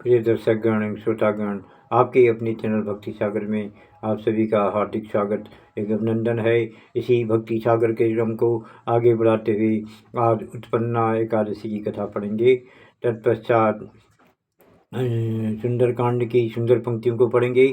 प्रिय दर्शकगण श्रोतागण, आपके अपने चैनल भक्ति सागर में आप सभी का हार्दिक स्वागत एक अभिनंदन है। इसी भक्ति सागर के क्रम को आगे बढ़ाते हुए आज उत्पन्ना एकादशी की कथा पढ़ेंगे। तत्पश्चात सुंदरकांड की सुंदर पंक्तियों को पढ़ेंगे।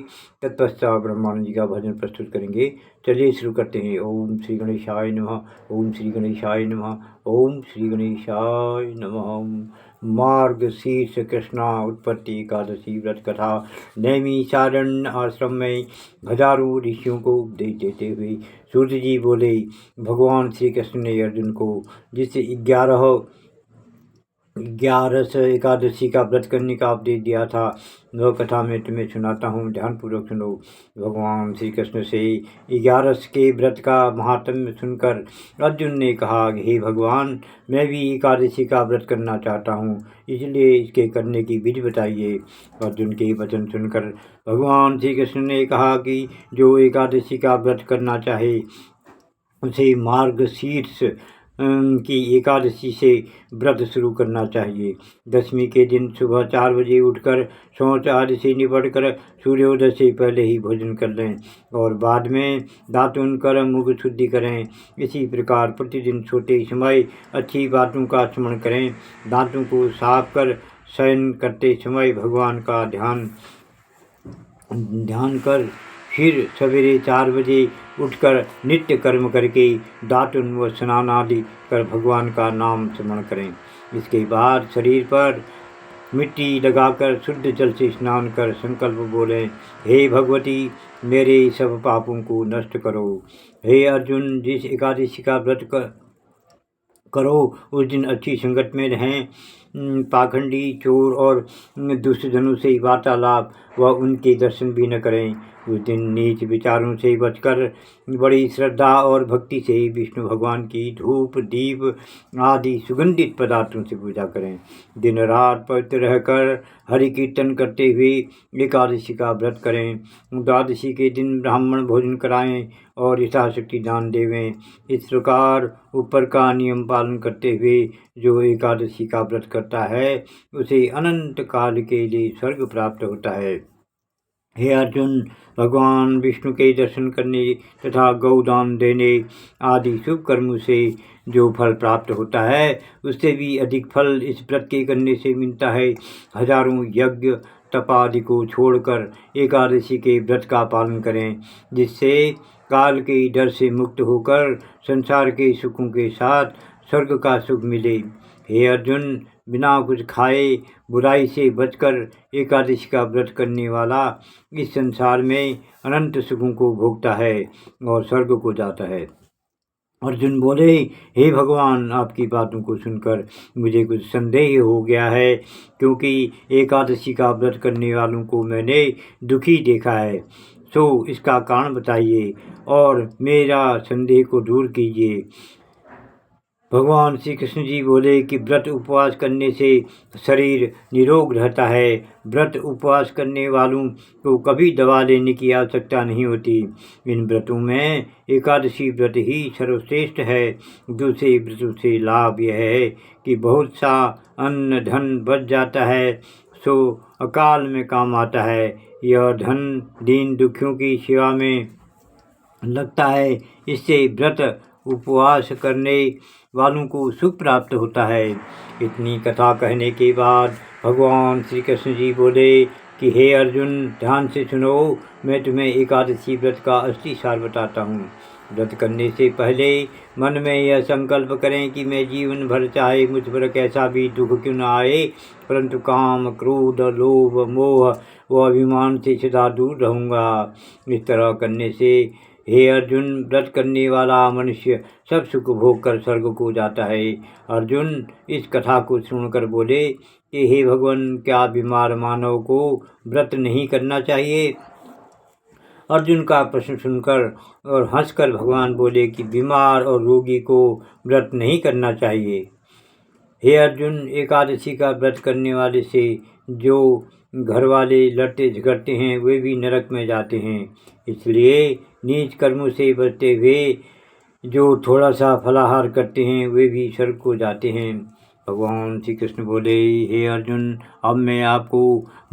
तत्पश्चात ब्रह्मानंद जी का भजन प्रस्तुत करेंगे। चलिए शुरू करते हैं। ओम श्री गणेशाय नमः, ओम श्री गणेशाय नमः, ओम श्री गणेशाय नमः। मार्ग शीर्ष कृष्णा उत्पत्ति एकादशी व्रत कथा। नैमिषारण्य आश्रम में हजारों ऋषियों को उपदेश देते हुए सूर्य जी बोले, भगवान श्री कृष्ण ने अर्जुन को जिस 11 एकादशी का व्रत करने का उपदेश दिया था, वह कथा मैं तुम्हें सुनाता हूँ, ध्यानपूर्वक सुनो। भगवान श्री कृष्ण से 11 के व्रत का महात्म्य सुनकर अर्जुन ने कहा, हे भगवान, मैं भी एकादशी का व्रत करना चाहता हूँ, इसलिए इसके करने की विधि बताइए। अर्जुन के वचन सुनकर भगवान श्री कृष्ण ने कहा कि जो एकादशी का व्रत करना चाहे उसे मार्गशीर्ष की एकादशी से व्रत शुरू करना चाहिए। दशमी के दिन सुबह 4 बजे उठकर शौच आदि से निपट कर सूर्योदय से पहले ही भोजन कर लें और बाद में दातुन कर मुख शुद्धि करें। इसी प्रकार प्रतिदिन सोते समय अच्छी बातों का स्मरण करें। दांतों को साफ कर शयन करते समय भगवान का ध्यान कर फिर सवेरे 4 बजे उठकर नित्य कर्म करके दातुन व स्नान आदि कर भगवान का नाम स्मरण करें। इसके बाद शरीर पर मिट्टी लगाकर शुद्ध जल से स्नान कर संकल्प बोलें, हे भगवती, मेरे सब पापों को नष्ट करो। हे अर्जुन, जिस एकादशी का व्रत करो उस दिन अच्छी संगत में रहें। पाखंडी, चोर और दुष्टजनों से वार्तालाप व उनके दर्शन भी न करें। उस दिन नीच विचारों से बचकर बड़ी श्रद्धा और भक्ति से विष्णु भगवान की धूप, दीप आदि सुगंधित पदार्थों से पूजा करें। दिन रात पवित्र रहकर हरि कीर्तन करते हुए एकादशी का व्रत करें। द्वादशी के दिन ब्राह्मण भोजन कराएं और यथाशक्ति दान देवें। इस प्रकार ऊपर का नियम पालन करते हुए जो एकादशी का व्रत करता है उसे अनंत काल के लिए स्वर्ग प्राप्त होता है। हे अर्जुन, भगवान विष्णु के दर्शन करने तथा गौदान देने आदि शुभ कर्मों से जो फल प्राप्त होता है उससे भी अधिक फल इस व्रत के करने से मिलता है। हजारों यज्ञ तप आदि को छोड़कर एकादशी के व्रत का पालन करें, जिससे काल के डर से मुक्त होकर संसार के सुखों के साथ स्वर्ग का सुख मिले। हे अर्जुन, बिना कुछ खाए बुराई से बचकर एकादशी का व्रत करने वाला इस संसार में अनंत सुखों को भोगता है और स्वर्ग को जाता है। अर्जुन बोले, हे भगवान, आपकी बातों को सुनकर मुझे कुछ संदेह हो गया है, क्योंकि एकादशी का व्रत करने वालों को मैंने दुखी देखा है। सो इसका कारण बताइए और मेरा संदेह को दूर कीजिए। भगवान श्री कृष्ण जी बोले कि व्रत उपवास करने से शरीर निरोग रहता है। व्रत उपवास करने वालों को कभी दवा लेने की आवश्यकता नहीं होती। इन व्रतों में एकादशी व्रत ही सर्वश्रेष्ठ है। दूसरे व्रतों से लाभ यह है कि बहुत सा अन्न धन बच जाता है, सो अकाल में काम आता है। यह धन दीन दुखियों की सेवा में लगता है। इससे व्रत उपवास करने वालों को सुख प्राप्त होता है। इतनी कथा कहने के बाद भगवान श्री कृष्ण जी बोले कि हे अर्जुन, ध्यान से सुनो, मैं तुम्हें एकादशी व्रत का असली सार बताता हूँ। व्रत करने से पहले मन में यह संकल्प करें कि मैं जीवन भर चाहे मुझ पर कैसा भी दुख क्यों न आए, परंतु काम, क्रोध, लोभ, मोह व अभिमान से सदा दूर रहूँगा। इस तरह करने से हे अर्जुन, व्रत करने वाला मनुष्य सब सुख भोग कर स्वर्ग को जाता है। अर्जुन इस कथा को सुनकर बोले कि हे भगवान, क्या बीमार मानव को व्रत नहीं करना चाहिए? अर्जुन का प्रश्न सुनकर और हंसकर भगवान बोले कि बीमार और रोगी को व्रत नहीं करना चाहिए। हे अर्जुन, एकादशी का व्रत करने वाले से जो घर वाले लड़ते झगड़ते हैं वे भी नरक में जाते हैं। इसलिए नीच कर्मों से बचते हुए जो थोड़ा सा फलाहार करते हैं वे भी स्वर्ग को जाते हैं। भगवान श्री कृष्ण बोले, हे अर्जुन, अब मैं आपको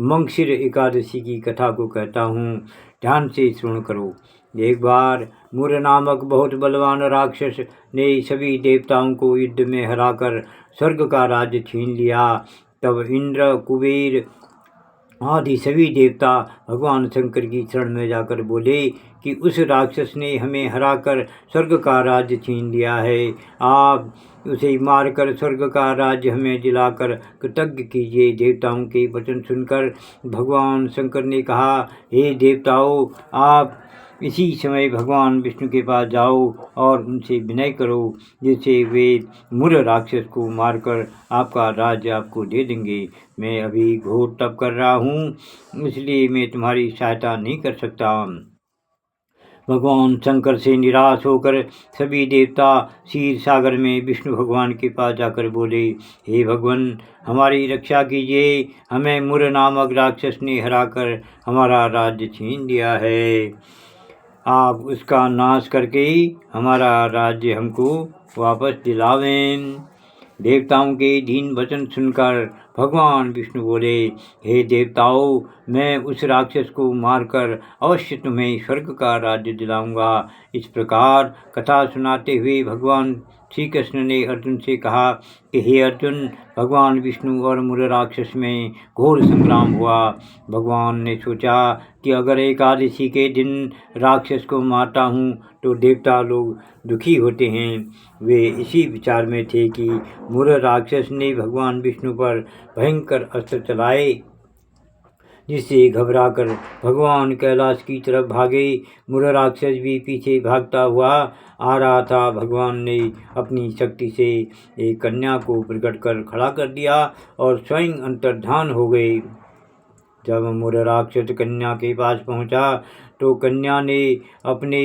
मंगशिर एकादशी की कथा को कहता हूँ, ध्यान से श्रवण करो। एक बार मुर नामक बहुत बलवान राक्षस ने सभी देवताओं को युद्ध में हराकर स्वर्ग का राज्य छीन लिया। तब इंद्र, कुबेर आदि सभी देवता भगवान शंकर की शरण में जाकर बोले कि उस राक्षस ने हमें हराकर स्वर्ग का राज्य छीन लिया है। आप उसे मारकर स्वर्ग का राज्य हमें दिलाकर कृतज्ञ कीजिए। देवताओं के वचन सुनकर भगवान शंकर ने कहा, हे देवताओं, आप इसी समय भगवान विष्णु के पास जाओ और उनसे विनय करो, जिससे वे मुर राक्षस को मारकर आपका राज्य आपको दे देंगे। मैं अभी घोर तप कर रहा हूँ, इसलिए मैं तुम्हारी सहायता नहीं कर सकता। भगवान शंकर से निराश होकर सभी देवता क्षीर सागर में विष्णु भगवान के पास जाकर बोले, हे भगवान, हमारी रक्षा कीजिए, हमें मुर नामक राक्षस ने हराकर हमारा राज्य छीन लिया है। आप उसका नाश करके हमारा राज्य हमको वापस दिलावें। देवताओं के दीन वचन सुनकर भगवान विष्णु बोले, हे देवताओं, मैं उस राक्षस को मारकर अवश्य तुम्हें स्वर्ग का राज्य दिलाऊंगा। इस प्रकार कथा सुनाते हुए भगवान श्री कृष्ण ने अर्जुन से कहा कि हे अर्जुन, भगवान विष्णु और मुर राक्षस में घोर संग्राम हुआ। भगवान ने सोचा कि अगर एकादशी के दिन राक्षस को मारता हूँ तो देवता लोग दुखी होते हैं। वे इसी विचार में थे कि मुर राक्षस ने भगवान विष्णु पर भयंकर अस्त्र चलाए, जिससे घबराकर भगवान कैलाश की तरफ भागे। मुर राक्षस भी पीछे भागता हुआ आ रहा था। भगवान ने अपनी शक्ति से एक कन्या को प्रकट कर खड़ा कर दिया और स्वयं अंतर्धान हो गए। जब मुर राक्षस कन्या के पास पहुंचा तो कन्या ने अपने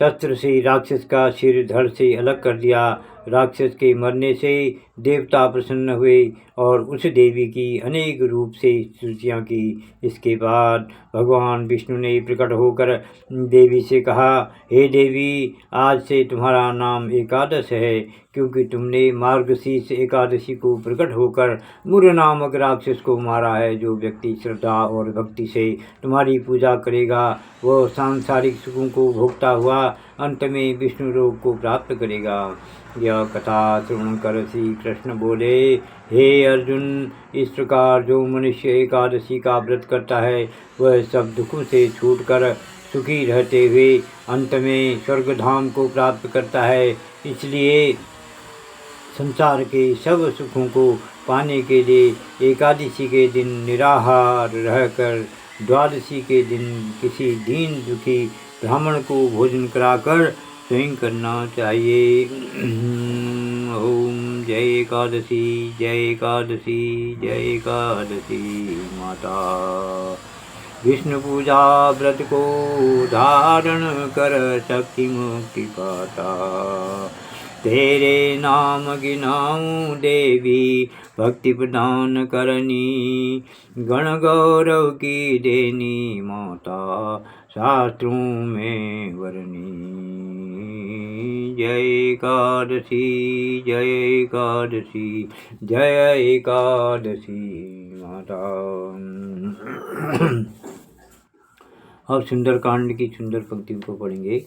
शस्त्र से राक्षस का सिर धड़ से अलग कर दिया। राक्षस के मरने से देवता प्रसन्न हुए और उस देवी की अनेक रूप से स्तुतियाँ की। इसके बाद भगवान विष्णु ने प्रकट होकर देवी से कहा, हे देवी, आज से तुम्हारा नाम एकादश है, क्योंकि तुमने मार्गशीर्ष एकादशी को प्रकट होकर मुर नामक राक्षस को मारा है। जो व्यक्ति श्रद्धा और भक्ति से तुम्हारी पूजा करेगा वह सांसारिक सुखों को भोगता हुआ अंत में विष्णु लोक को प्राप्त करेगा। यह कथा श्रवण कर श्री कृष्ण बोले, हे अर्जुन, इस प्रकार जो मनुष्य एकादशी का व्रत करता है वह सब दुखों से छूटकर सुखी रहते हुए अंत में स्वर्गधाम को प्राप्त करता है। इसलिए संसार के सब सुखों को पाने के लिए एकादशी के दिन निराहार रहकर द्वादशी के दिन किसी दीन दुखी ब्राह्मण को भोजन कराकर स्वयं करना चाहिए। ओम जय एकादशी, जय एकादशी, जय एकादशी माता। विष्णु पूजा व्रत को धारण कर शक्ति मुक्ति पाता। तेरे नाम गिनाऊं देवी, भक्ति प्रदान करनी, गण गौरव की देनी माता, शास्त्रों में वरनी। जय एकादशी, जय एकादशी, जय एकादशी माता। अब सुंदरकांड की सुंदर पंक्तियों को पढ़ेंगे।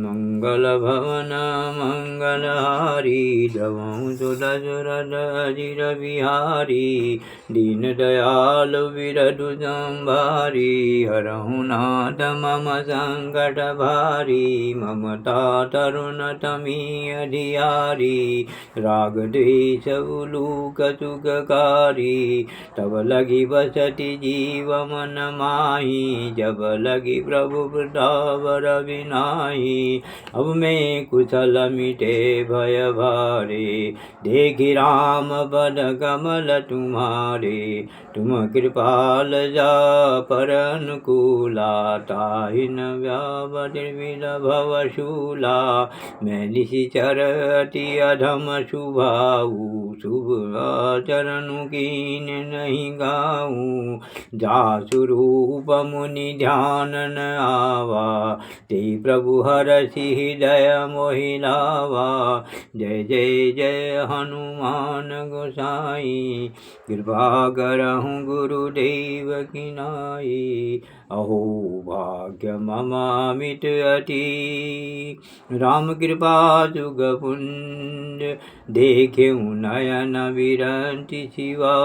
मंगल भवन मंगलहारी, दवं सुरसुरद अजिर बिहारी, दीन दयाल विरधु संभारी, हरहु नाथ मम संकट भारी, ममता तरुण तमी अधियारी, राग द्वेष उलूक सुखकारी, तब लगी बसति जीव मन माही, जब लगी प्रभु वृंदावन विनाही, अब मैं कुशल मिटे भय भारे, देखी राम बद कमल तुम्हारे। तुम कृपाल जा पर अनुकूला, ताहि न व्यावद्विल भवशूला। मैं निशिचर अति अधम शुभाऊ, शुभ आचरण कीन नहीं गाऊँ। जासु रूप मुनि ध्यान न आवा, ते प्रभु हरषि हृदय मोहि लावा। जय जय जय हनुमान गोसाई, कृपा करहु गुरुदेव की नाई। अहो भाग्य मम अमित अति, राम कृपा जुग पुण्य। देखेउ नयन विरंति शिवा,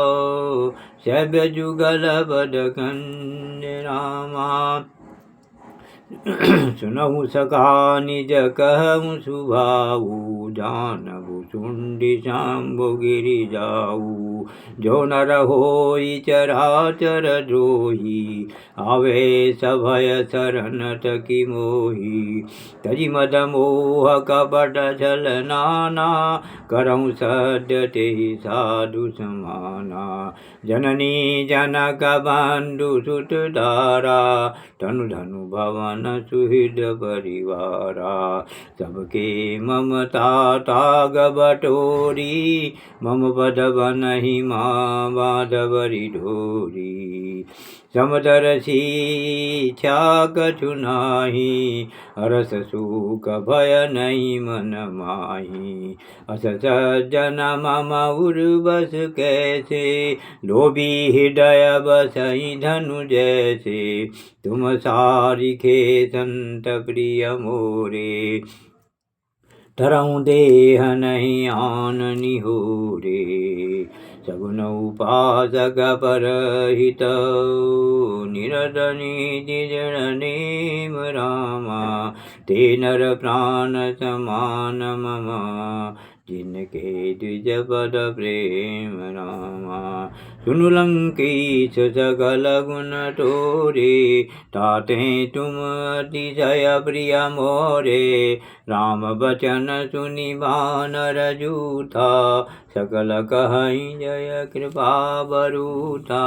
सभ्य जुगल बद कंज रामा। सुनहु सखा निज कहु सुभाऊ, जानबु सुंडी शाम्भु गिरि जाऊ। जो नर होई चराचर द्रोही, आवेश भय शरण तकी मोही। तजि मद मोह कपट छल नाना, करहु सद्य तेहि साधु समाना। जननी जनक बंधु सुत दारा, तनु धनु भवन सुहृद परिवारा। सबके ममता ताग बटोरी, मम पद बनहि माधवरि ढोरी। समदर्शी इच्छा कछु नाही, हरस सुख भय नहीं मन माही। अस सज्जन मम उर्वस कैसे, लोभी हृदय बसई धनु जैसे। तुम सारिखे संत प्रिय मोरे, धरऊँ देह नहीं आन निहोरे। सगुन उपासक परहित, निरत नीति जन नेम रामा। ते नर प्राण समान मम, जिनके द्विज पद प्रेम रामा। सुनु लंकेश सकल गुण तोरे, ताते तुम अतिशय प्रिय मोरे। राम बचन सुनि वानर जूथा, सकल कहई जय कृपा बरूथा।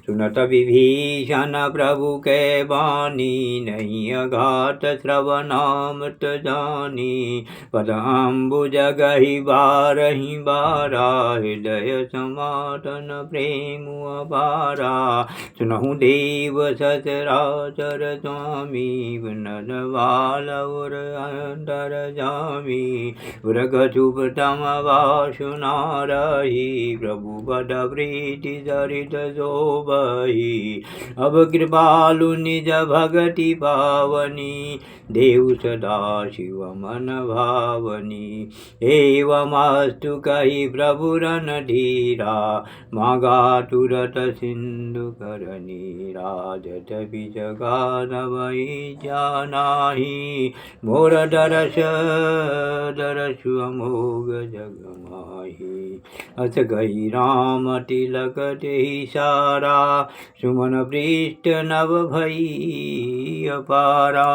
सुनत विभीषण प्रभु के बानी, नहीं अघात श्रवणामृत जानी। पद अम्बुज गहि बारहि बारा, हृदय समातन प्रेम अपारा। सुनहु देव सचराचर स्वामी, विनद बाल उर अंतर जामी। वृग चुप तम वासु नारही, प्रभु पद प्रीति सरित शोभहि। अब कृपालु निज भगति पावनी, देव सदा शिव मन भावनी। एवमस्तु कहि प्रभु रणधीरा, मागा तुरत सिंधु कर नीरा। जटपि जगानवै जानाहि, मोर दरसु अमोघ जग माहि। अस गई राम तिलक तेहि सारा, सुमन पृष्ठ नभ भई अपारा।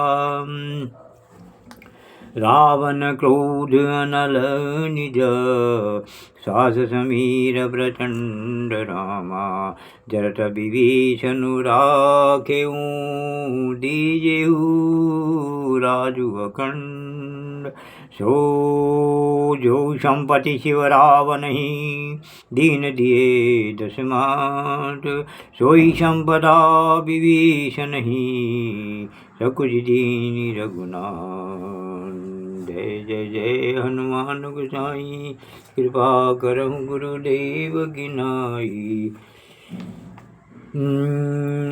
रावण क्रोध अनल निज, सास समीर प्रचंड रामा। जरत विभीषण राखेऊ, दीजेहु राजु अखंड। सो जो संपति शिव रावणहि, दीन दिए दस मात। सोई संपदा विभीषणहि, सकुच दीन रघुनाथ। जय जय जय हनुमान गोसाई, कृपा करहु गुरुदेव की नाई।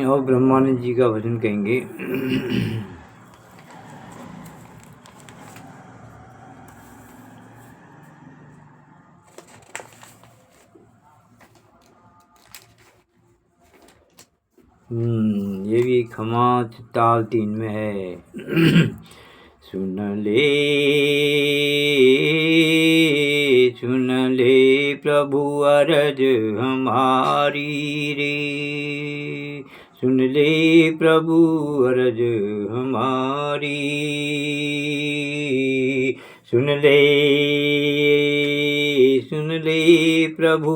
और ब्रह्मानंद जी का भजन कहेंगे। ये भी खमा ताल 3 में है। सुन ले प्रभु अरज हमारी रे। सुन ले प्रभु अरज हमारी, सुन ले प्रभु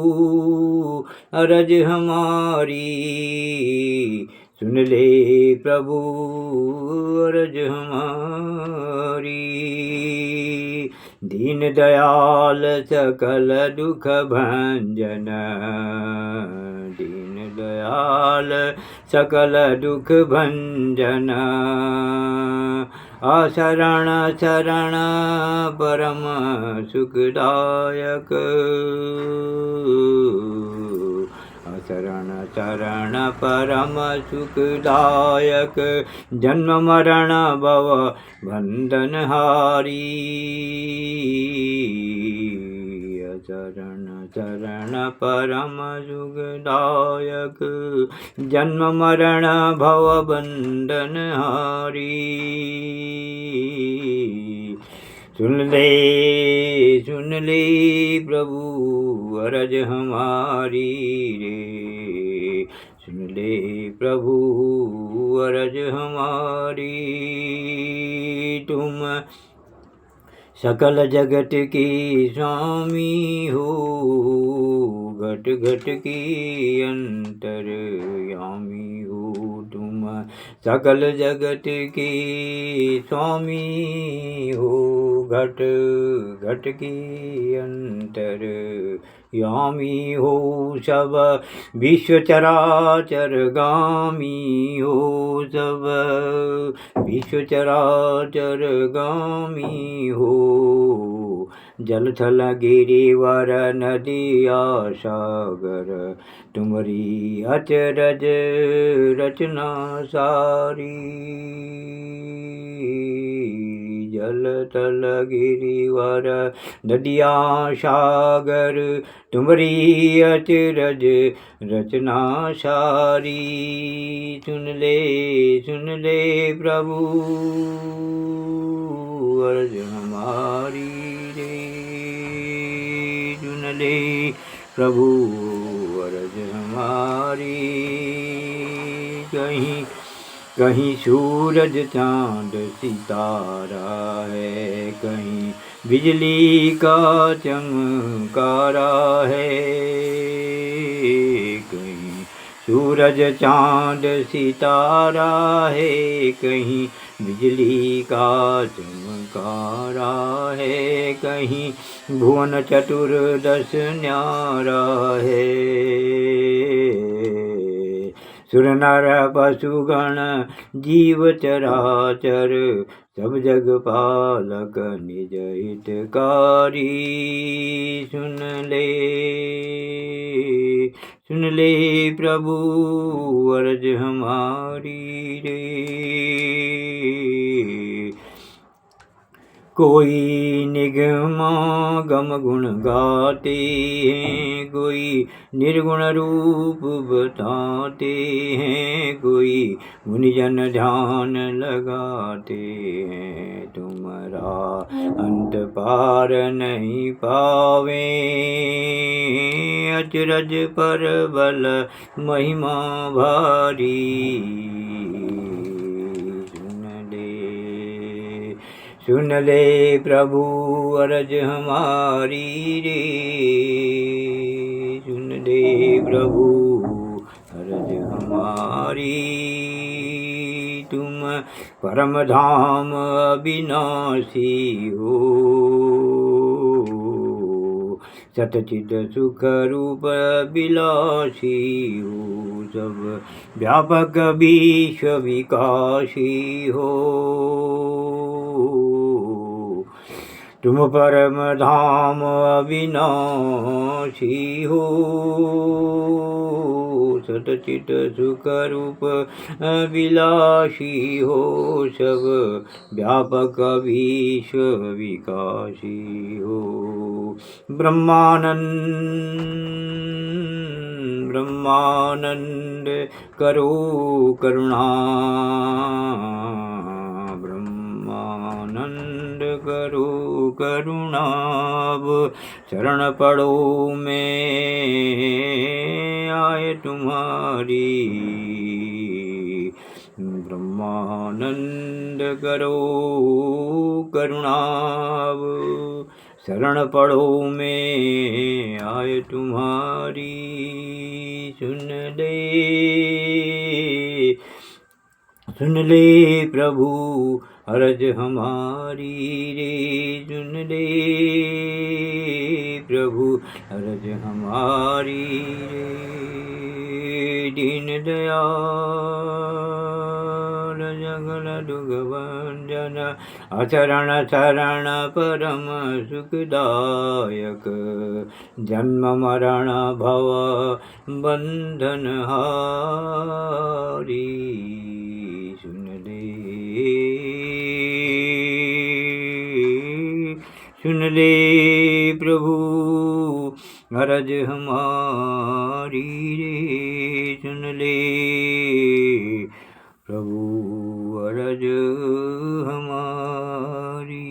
अरज हमारी, सुन ले प्रभु अरज हमारी। दीन दयाल सकल दुख भंजन, दीन दयाल सकल दुख भंजन। शरण शरण परम सुखदायक, शरण शरण परम सुखदायक। जन्म मरण भव बंधन हारी, शरण शरण परम सुखदायक। जन्म मरण भव बंधन हारी। सुन ले प्रभु अरज हमारी रे, सुन ले प्रभु अरज हमारी। तुम सकल जगत की स्वामी हो, घट घट की अंतर्यामी हो। तुम सकल जगत की स्वामी हो, घट घट की अंतर्यामी हो। सब विश्व चराचर गामी हो, सब विश्व चराचर गामी हो। जल थल गिरिवर नदिया सागर, तुम्हारी अचरज रचना सारी। जल थल गिरिवर नदिया सागर, तुम्हारी अचरज रचना सारी। सुन ले प्रभु अर्ज हमारी रे, सुन ले प्रभु अर्ज हमारी। कहीं कहीं सूरज चांद सितारा है, कहीं बिजली का चमकारा है। कहीं सूरज चांद सितारा है, कहीं बिजली का चमकारा है। कहीं भुवन चतुर्दश न्यारा है। सुर नर पशुगण जीव चराचर, सब जग पालक निज हितकारी। सुन ले प्रभु अर्ज हमारी रे। कोई निगम गुण गाते हैं, कोई निर्गुण रूप बताते हैं। कोई गुणजन ध्यान लगाते हैं, तुम्हारा अंत पार नहीं पावे। अचरज पर बल महिमा भारी। सुन ले प्रभु अर्ज हमारी रे, सुन ले प्रभु अर्ज हमारी। तुम परम धाम अविनाशी हो, सतचित सुख रूप विलासी हो। सब व्यापक विश्व विकासी हो, तुम परम धाम अविनाशी हो। सतचित सुख रूप विलासी हो, सब व्यापक विश्व विकासी हो। ब्रह्मानंद करो करुणा, ब्रह्मानंद करो करुणाब। शरण पड़ो में आए तुम्हारी, ब्रह्मानंद करो करुणाब। शरण पड़ो में आय तुम्हारी, सुन ले प्रभु अरज हमारी रे, सुन ले प्रभु अरज हमारी रे। दीन दयाल जगल दुख भंजन, अचरण शरण परम सुखदायक, जन्म मरण भव बंधन हारी, सुन ले प्रभु अरज हमारी रे, सुन ले प्रभु अरज हमारी।